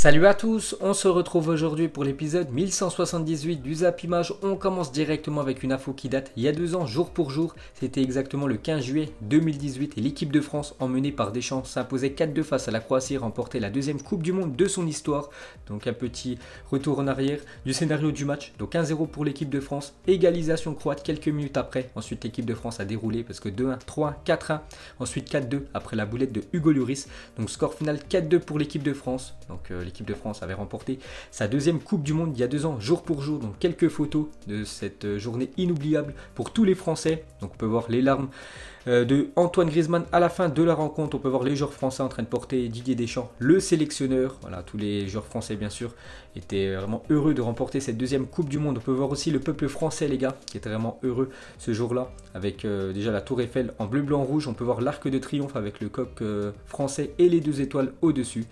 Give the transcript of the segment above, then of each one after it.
Salut à tous, on se retrouve aujourd'hui pour l'épisode 1178 du Zap Image. On commence directement avec une info qui date il y a 2 ans, jour pour jour. C'était exactement le 15 juillet 2018 et l'équipe de France, emmenée par Deschamps, s'imposait 4-2 face à la Croatie et remportait la deuxième Coupe du Monde de son histoire. Donc un petit retour en arrière du scénario du match. Donc 1-0 pour l'équipe de France, égalisation croate quelques minutes après. Ensuite l'équipe de France a déroulé parce que 2-1, 3-1, 4-1, ensuite 4-2 après la boulette de Hugo Lloris. Donc score final 4-2 pour l'équipe de France. Donc l'équipe de France avait remporté sa deuxième Coupe du Monde il y a 2 ans, jour pour jour. Donc quelques photos de cette journée inoubliable pour tous les Français. Donc on peut voir les larmes de Antoine Griezmann à la fin de la rencontre. On peut voir les joueurs français en train de porter Didier Deschamps, le sélectionneur. Voilà, tous les joueurs français bien sûr étaient vraiment heureux de remporter cette deuxième Coupe du Monde. On peut voir aussi le peuple français, les gars, qui était vraiment heureux ce jour-là, avec déjà la Tour Eiffel en bleu, blanc, rouge. On peut voir l'Arc de Triomphe avec le coq français et les 2 étoiles au-dessus.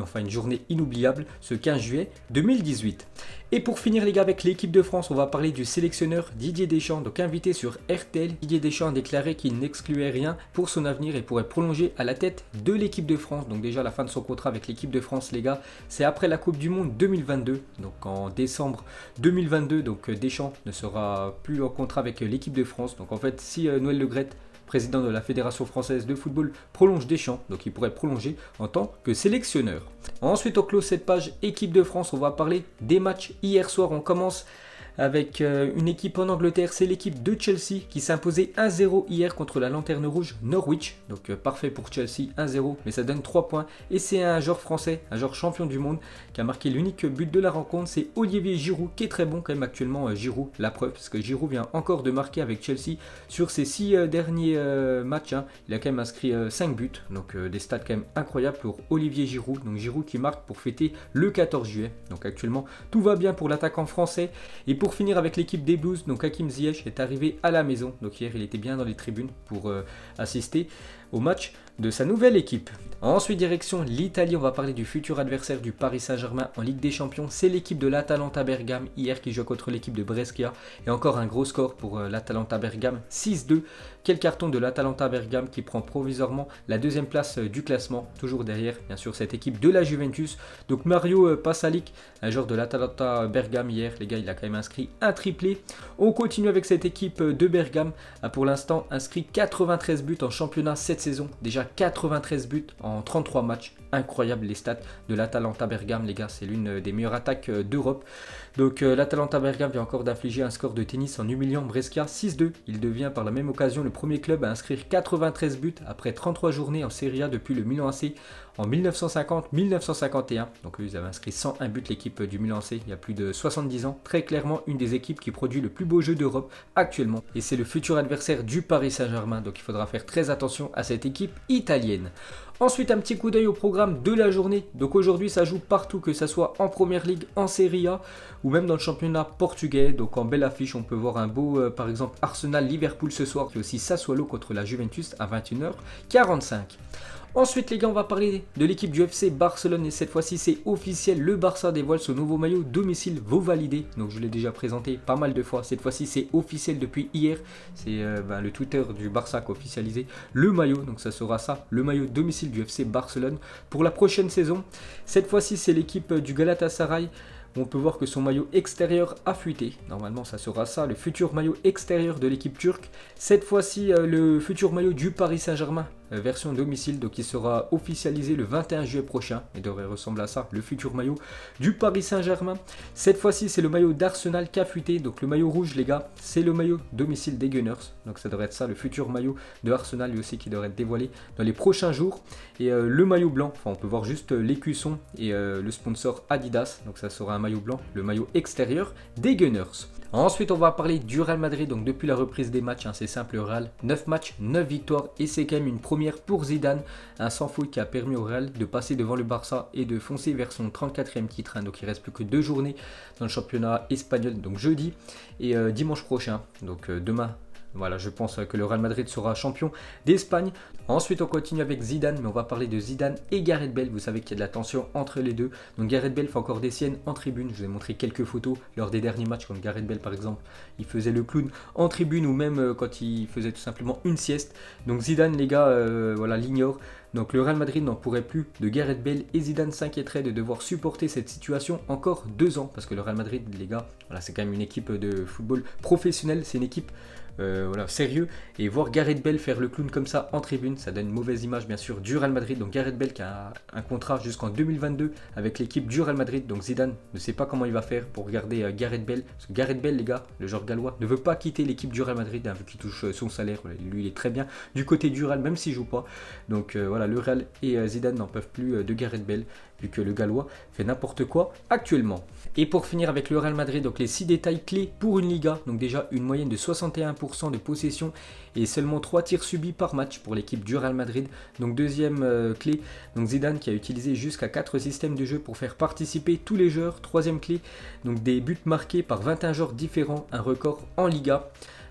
Enfin une journée inoubliable ce 15 juillet 2018. Et pour finir les gars avec l'équipe de France, on va parler du sélectionneur Didier Deschamps. Donc invité sur RTL, Didier Deschamps a déclaré qu'il n'excluait rien pour son avenir et pourrait prolonger à la tête de l'équipe de France. Donc déjà la fin de son contrat avec l'équipe de France les gars, c'est après la Coupe du Monde 2022. Donc en décembre 2022, donc Deschamps ne sera plus en contrat avec l'équipe de France. Donc en fait si Noël Le Graët, président de la Fédération Française de Football, prolonge Deschamps, donc il pourrait prolonger en tant que sélectionneur. Ensuite, on close cette page équipe de France, on va parler des matchs hier soir. On commence avec une équipe en Angleterre, c'est l'équipe de Chelsea qui s'imposait 1-0 hier contre la Lanterne Rouge Norwich. Donc parfait pour Chelsea, 1-0, mais ça donne 3 points. Et c'est un joueur français, un joueur champion du monde, qui a marqué l'unique but de la rencontre. C'est Olivier Giroud, qui est très bon quand même actuellement. Giroud, la preuve, parce que Giroud vient encore de marquer avec Chelsea sur ses 6 derniers matchs. Il a quand même inscrit 5 buts, donc des stats quand même incroyables pour Olivier Giroud. Donc Giroud qui marque pour fêter le 14 juillet. Donc actuellement, tout va bien pour l'attaquant français. Et pour finir avec l'équipe des Blues, donc Hakim Ziyech est arrivé à la maison. Donc hier, il était bien dans les tribunes pour assister au match de sa nouvelle équipe. Ensuite, direction l'Italie, on va parler du futur adversaire du Paris Saint-Germain en Ligue des Champions. C'est l'équipe de l'Atalanta Bergame hier qui joue contre l'équipe de Brescia. Et encore un gros score pour l'Atalanta Bergame, 6-2. Quel carton de l'Atalanta Bergame qui prend provisoirement la deuxième place du classement. Toujours derrière, bien sûr, cette équipe de la Juventus. Donc Mario Pasalic, un joueur de l'Atalanta Bergame hier, les gars, il a quand même inscrit un triplé. On continue avec cette équipe de Bergame. A pour l'instant inscrit 93 buts en championnat cette saison. Déjà 93 buts en 33 matchs. Incroyable les stats de l'Atalanta Bergame, les gars. C'est l'une des meilleures attaques d'Europe. Donc l'Atalanta Bergame vient encore d'infliger un score de tennis en humiliant Brescia 6-2. Il devient par la même occasion le premier club à inscrire 93 buts après 33 journées en Serie A depuis le Milan AC en 1950-1951. Donc ils avaient inscrit 101 buts l'équipe du Milan AC il y a plus de 70 ans. Très clairement une des équipes qui produit le plus beau jeu d'Europe actuellement. Et c'est le futur adversaire du Paris Saint-Germain. Donc il faudra faire très attention à cette équipe italienne. Ensuite, un petit coup d'œil au programme de la journée. Donc aujourd'hui, ça joue partout, que ce soit en Première Ligue, en Serie A ou même dans le championnat portugais. Donc en belle affiche, on peut voir un beau, par exemple, Arsenal-Liverpool ce soir. Et aussi Sassuolo contre la Juventus à 21h45. Ensuite les gars, on va parler de l'équipe du FC Barcelone et cette fois-ci c'est officiel, le Barça dévoile son nouveau maillot domicile vaut validé. Donc je l'ai déjà présenté pas mal de fois, cette fois-ci c'est officiel depuis hier. C'est le Twitter du Barça qui a officialisé le maillot, donc ça sera ça, le maillot domicile du FC Barcelone pour la prochaine saison. Cette fois-ci c'est l'équipe du Galatasaray. On peut voir que son maillot extérieur a fuité. Normalement, ça sera ça, le futur maillot extérieur de l'équipe turque. Cette fois-ci, le futur maillot du Paris Saint-Germain, version domicile, donc il sera officialisé le 21 juillet prochain. Il devrait ressembler à ça, le futur maillot du Paris Saint-Germain. Cette fois-ci, c'est le maillot d'Arsenal qui a fuité. Donc le maillot rouge, les gars, c'est le maillot domicile des Gunners. Donc ça devrait être ça, le futur maillot de Arsenal, lui aussi, qui devrait être dévoilé dans les prochains jours. Et le maillot blanc, enfin on peut voir juste l'écusson et le sponsor Adidas. Donc ça sera un maillot blanc, le maillot extérieur des Gunners. Ensuite, on va parler du Real Madrid. Donc depuis la reprise des matchs, c'est simple, le Real, 9 matchs, 9 victoires. Et c'est quand même une première pour Zidane. Un sans faute qui a permis au Real de passer devant le Barça et de foncer vers son 34e titre. Donc il ne reste plus que 2 journées dans le championnat espagnol. Donc jeudi et dimanche prochain. Donc demain. Voilà, je pense que le Real Madrid sera champion d'Espagne. Ensuite, on continue avec Zidane, mais on va parler de Zidane et Gareth Bale. Vous savez qu'il y a de la tension entre les deux. Donc Gareth Bale fait encore des siennes en tribune. Je vous ai montré quelques photos lors des derniers matchs. Quand Gareth Bale, par exemple, il faisait le clown en tribune ou même quand il faisait tout simplement une sieste. Donc Zidane, les gars, voilà, l'ignore. Donc le Real Madrid n'en pourrait plus de Gareth Bale et Zidane s'inquiéterait de devoir supporter cette situation encore 2 ans. Parce que le Real Madrid, les gars, voilà, c'est quand même une équipe de football professionnelle, c'est une équipe voilà, sérieux, et voir Gareth Bale faire le clown comme ça en tribune, ça donne une mauvaise image bien sûr du Real Madrid. Donc Gareth Bale qui a un contrat jusqu'en 2022 avec l'équipe du Real Madrid, donc Zidane ne sait pas comment il va faire pour garder Gareth Bale, parce que Gareth Bale, les gars, le joueur gallois, ne veut pas quitter l'équipe du Real Madrid, hein, vu qu'il touche son salaire, lui il est très bien du côté du Real même s'il joue pas. Donc voilà, le Real et Zidane n'en peuvent plus de Gareth Bale, vu que le gallois fait n'importe quoi actuellement. Et pour finir avec le Real Madrid, donc les 6 détails clés pour une Liga. Donc déjà une moyenne de 61% de possession et seulement 3 tirs subis par match pour l'équipe du Real Madrid. Donc deuxième clé, donc Zidane qui a utilisé jusqu'à 4 systèmes de jeu pour faire participer tous les joueurs. Troisième clé, donc des buts marqués par 21 joueurs différents, un record en Liga.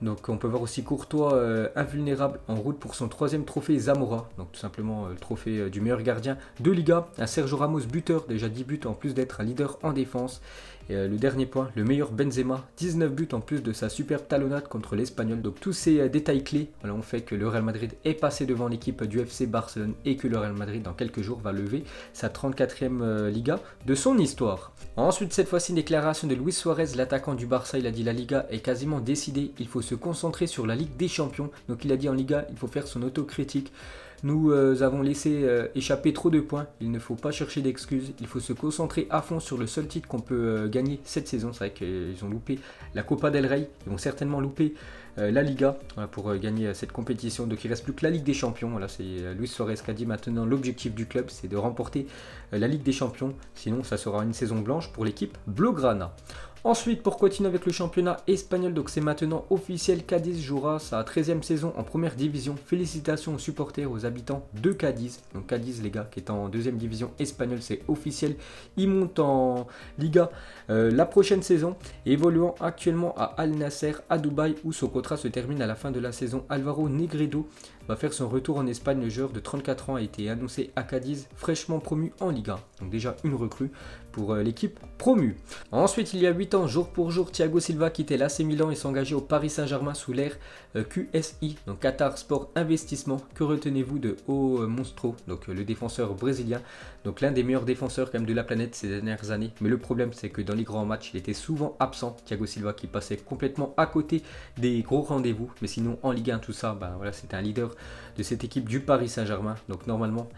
Donc on peut voir aussi Courtois invulnérable en route pour son 3e trophée Zamora, donc tout simplement le trophée du meilleur gardien de Liga. Un Sergio Ramos buteur, déjà 10 buts en plus d'être un leader en défense. Et le dernier point, le meilleur Benzema, 19 buts en plus de sa superbe talonnade contre l'Espagnol. Donc tous ces détails clés voilà, ont fait que le Real Madrid est passé devant l'équipe du FC Barcelone et que le Real Madrid dans quelques jours va lever sa 34e Liga de son histoire. Ensuite cette fois-ci une déclaration de Luis Suarez, l'attaquant du Barça. Il a dit la Liga est quasiment décidée, il faut se concentrer sur la Ligue des Champions. Donc il a dit en Liga il faut faire son autocritique. Nous avons laissé échapper trop de points, il ne faut pas chercher d'excuses, il faut se concentrer à fond sur le seul titre qu'on peut gagner cette saison. C'est vrai qu'ils ont loupé la Copa del Rey, ils vont certainement louper la Liga voilà, pour gagner cette compétition. Donc il ne reste plus que la Ligue des Champions. Voilà, c'est Luis Suarez qui a dit maintenant l'objectif du club c'est de remporter la Ligue des Champions, sinon ça sera une saison blanche pour l'équipe Blaugrana. Ensuite, pour continuer avec le championnat espagnol, donc c'est maintenant officiel, Cadiz jouera sa 13e saison en première division. Félicitations aux supporters, aux habitants de Cadiz. Donc Cadiz, les gars, qui est en 2e division espagnole, c'est officiel. Ils montent en Liga la prochaine saison, évoluant actuellement à Al Nasser à Dubaï, où son contrat se termine à la fin de la saison. Alvaro Negredo va faire son retour en Espagne. Le joueur de 34 ans a été annoncé à Cadiz, fraîchement promu en Liga. Donc déjà une recrue pour l'équipe promue. Ensuite, il y a 8 ans, jour pour jour, Thiago Silva quittait l'AC Milan et s'engageait au Paris Saint-Germain sous l'ère QSI, donc Qatar Sport Investissement. Que retenez-vous de O Monstro, donc le défenseur brésilien, donc l'un des meilleurs défenseurs quand même de la planète ces dernières années. Mais le problème, c'est que dans les grands matchs, il était souvent absent. Thiago Silva qui passait complètement à côté des gros rendez-vous. Mais sinon, en Ligue 1, tout ça, ben voilà, c'était un leader de cette équipe du Paris Saint-Germain. Donc normalement,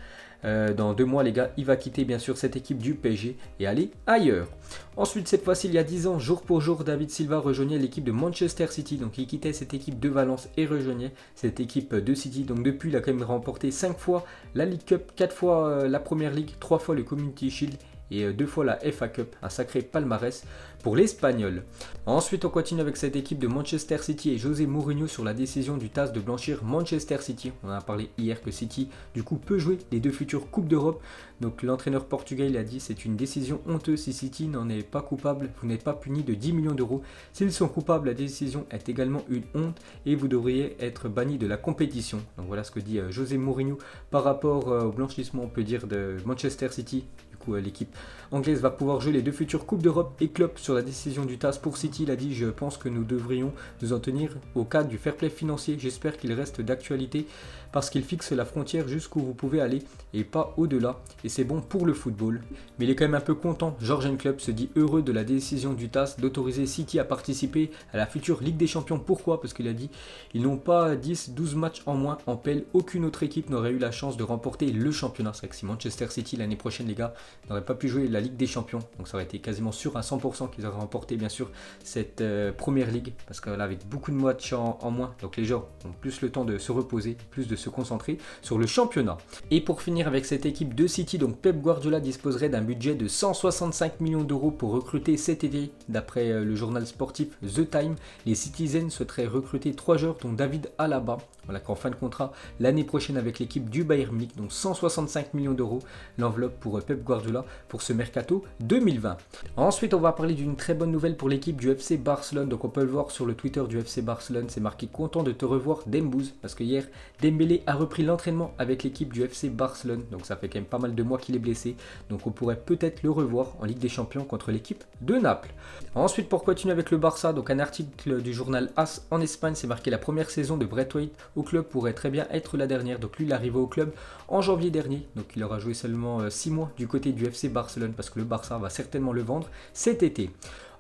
dans 2 mois, les gars, il va quitter bien sûr cette équipe du PSG et aller ailleurs. Ensuite, cette fois-ci, il y a 10 ans, jour pour jour, David Silva rejoignait l'équipe de Manchester City. Donc il quittait cette équipe de Valence et rejoignait cette équipe de City. Donc depuis, il a quand même remporté 5 fois la League Cup, 4 fois la Premier League, 3 fois le Community Shield et 2 fois la FA Cup, un sacré palmarès pour l'Espagnol. Ensuite, on continue avec cette équipe de Manchester City et José Mourinho sur la décision du TAS de blanchir Manchester City. On en a parlé hier que City, du coup, peut jouer les 2 futures Coupes d'Europe. Donc l'entraîneur portugais il a dit c'est une décision honteuse. Si City n'en est pas coupable, vous n'êtes pas puni de 10 millions d'euros. S'ils sont coupables, la décision est également une honte et vous devriez être banni de la compétition. Donc voilà ce que dit José Mourinho par rapport au blanchissement, on peut dire, de Manchester City. L'équipe anglaise va pouvoir jouer les 2 futures Coupes d'Europe et Klopp sur la décision du TAS pour City. Il a dit je pense que nous devrions nous en tenir au cadre du fair play financier. J'espère qu'il reste d'actualité parce qu'il fixe la frontière jusqu'où vous pouvez aller et pas au-delà. Et c'est bon pour le football. Mais il est quand même un peu content. Jürgen Klopp se dit heureux de la décision du TAS d'autoriser City à participer à la future Ligue des Champions. Pourquoi? Parce qu'il a dit ils n'ont pas 10-12 matchs en moins en pelle. Aucune autre équipe n'aurait eu la chance de remporter le championnat. C'est vrai que si Manchester City l'année prochaine, les gars, n'aurait pas pu jouer la Ligue des Champions, donc ça aurait été quasiment sûr à 100% qu'ils auraient remporté bien sûr cette première ligue, parce que là avec beaucoup de matchs en moins, donc les joueurs ont plus le temps de se reposer, plus de se concentrer sur le championnat. Et pour finir avec cette équipe de City, donc Pep Guardiola disposerait d'un budget de 165 millions d'euros pour recruter cet été. D'après le journal sportif The Time, les Citizens souhaiteraient recruter 3 joueurs dont David Alaba, voilà, qu'en fin de contrat l'année prochaine avec l'équipe du Bayern Munich, donc 165 millions d'euros, l'enveloppe pour Pep Guardiola Guardiola pour ce mercato 2020. Ensuite, on va parler d'une très bonne nouvelle pour l'équipe du FC Barcelone. Donc on peut le voir sur le Twitter du FC Barcelone, c'est marqué content de te revoir Dembouz, parce que hier Dembélé a repris l'entraînement avec l'équipe du FC Barcelone. Donc ça fait quand même pas mal de mois qu'il est blessé. Donc on pourrait peut-être le revoir en Ligue des Champions contre l'équipe de Naples. Ensuite, pour continuer avec le Barça, donc un article du journal AS en Espagne, c'est marqué la première saison de Braithwaite au club pourrait très bien être la dernière. Donc lui, il est arrivé au club en janvier dernier. Donc il aura joué seulement 6 mois du côté du FC Barcelone parce que le Barça va certainement le vendre cet été.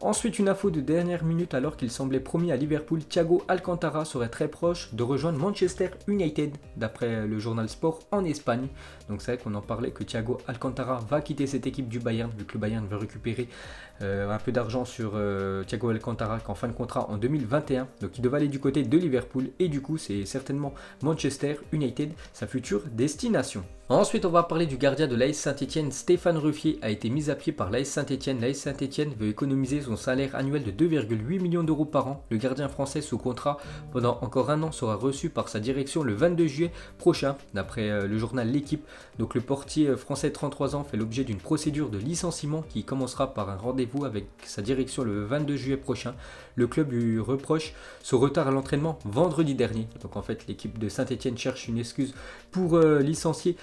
Ensuite, une info de dernière minute, alors qu'il semblait promis à Liverpool, Thiago Alcantara serait très proche de rejoindre Manchester United, d'après le journal Sport en Espagne. Donc c'est vrai qu'on en parlait que Thiago Alcantara va quitter cette équipe du Bayern, vu que le Bayern veut récupérer un peu d'argent sur Thiago Alcantara en fin de contrat en 2021. Donc il devait aller du côté de Liverpool et du coup c'est certainement Manchester United, sa future destination. Ensuite, on va parler du gardien de l'AS Saint-Etienne. Stéphane Ruffier a été mis à pied par l'AS Saint-Etienne. L'AS Saint-Etienne veut économiser son salaire annuel de 2,8 millions d'euros par an. Le gardien français sous contrat pendant encore un an sera reçu par sa direction le 22 juillet prochain, d'après le journal L'Équipe. Donc le portier français de 33 ans fait l'objet d'une procédure de licenciement qui commencera par un rendez-vous avec sa direction le 22 juillet prochain. Le club lui reproche ce retard à l'entraînement vendredi dernier. Donc en fait, l'équipe de Saint-Etienne cherche une excuse pour licencier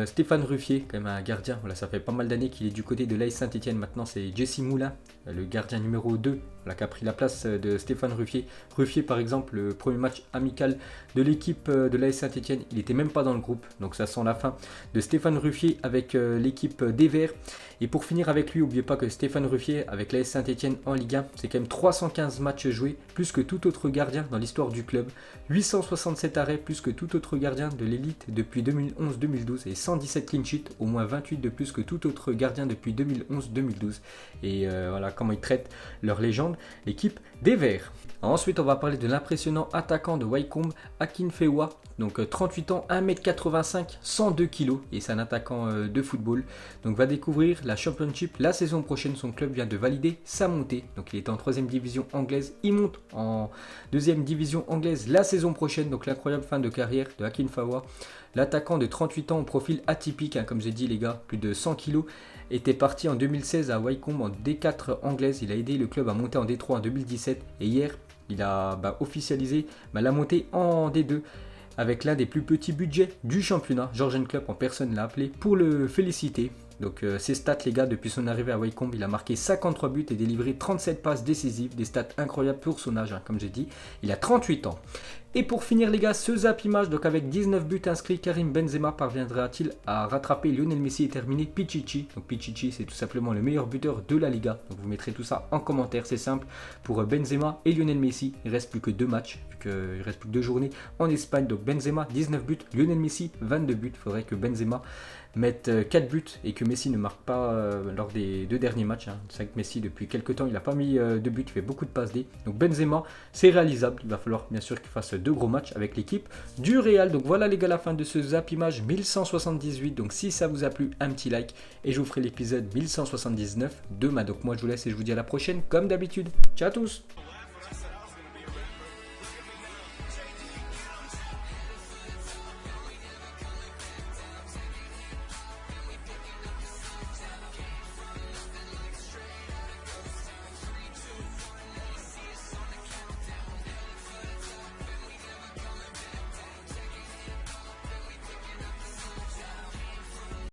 Stéphane Ruffier, quand même un gardien. Voilà, ça fait pas mal d'années qu'il est du côté de l'AS Saint-Etienne. Maintenant, c'est Jesse Moulin, le gardien numéro 2, qui a pris la place de Stéphane Ruffier. Ruffier, par exemple, le premier match amical de l'équipe de l'AS Saint-Etienne, il n'était même pas dans le groupe. Donc ça sent la fin de Stéphane Ruffier avec l'équipe des Verts. Et pour finir avec lui, n'oubliez pas que Stéphane Ruffier, avec l'AS Saint-Etienne en Ligue 1, c'est quand même 315 matchs joués, plus que tout autre gardien dans l'histoire du club. 867 arrêts, plus que tout autre gardien de l'élite depuis 2011-2012. Et 117 clean sheets, au moins 28 de plus que tout autre gardien depuis 2011-2012. Et voilà comment ils traitent leur légende, l'équipe des Verts. Ensuite, on va parler de l'impressionnant attaquant de Wycombe, Akinfenwa. Donc 38 ans, 1m85, 102 kg. Et c'est un attaquant de football. Donc va découvrir la Championship la saison prochaine. Son club vient de valider sa montée. Donc il est en 3e division anglaise. Il monte en 2e division anglaise la saison prochaine. Donc l'incroyable fin de carrière de Akinfenwa. L'attaquant de 38 ans au profil atypique, comme j'ai dit les gars, plus de 100 kg, était parti en 2016 à Wycombe en D4 anglaise. Il a aidé le club à monter en D3 en 2017 et hier il a officialisé la montée en D2 avec l'un des plus petits budgets du championnat. Jürgen Klopp en personne l'a appelé pour le féliciter. Donc ses stats les gars, depuis son arrivée à Wycombe, il a marqué 53 buts et délivré 37 passes décisives, des stats incroyables pour son âge, comme j'ai dit, il a 38 ans. Et pour finir les gars, ce zappimage, donc avec 19 buts inscrits, Karim Benzema parviendra-t-il à rattraper Lionel Messi et terminer Pichichi? Donc Pichichi, c'est tout simplement le meilleur buteur de la Liga. Donc vous mettrez tout ça en commentaire, c'est simple. Pour Benzema et Lionel Messi, il ne reste plus que 2 matchs, vu qu'il reste plus que 2 journées en Espagne. Donc Benzema, 19 buts, Lionel Messi, 22 buts. Il faudrait que Benzema mette 4 buts et que Messi ne marque pas lors des 2 derniers matchs. C'est vrai que Messi, depuis quelques temps, il n'a pas mis de buts, il fait beaucoup de passes D. Donc Benzema, c'est réalisable. Il va falloir bien sûr qu'il fasse 2 gros matchs avec l'équipe du Real. Donc voilà les gars, la fin de ce zappimage 1178. Donc si ça vous a plu, un petit like et je vous ferai l'épisode 1179 demain. Donc moi je vous laisse et je vous dis à la prochaine comme d'habitude. Ciao à tous.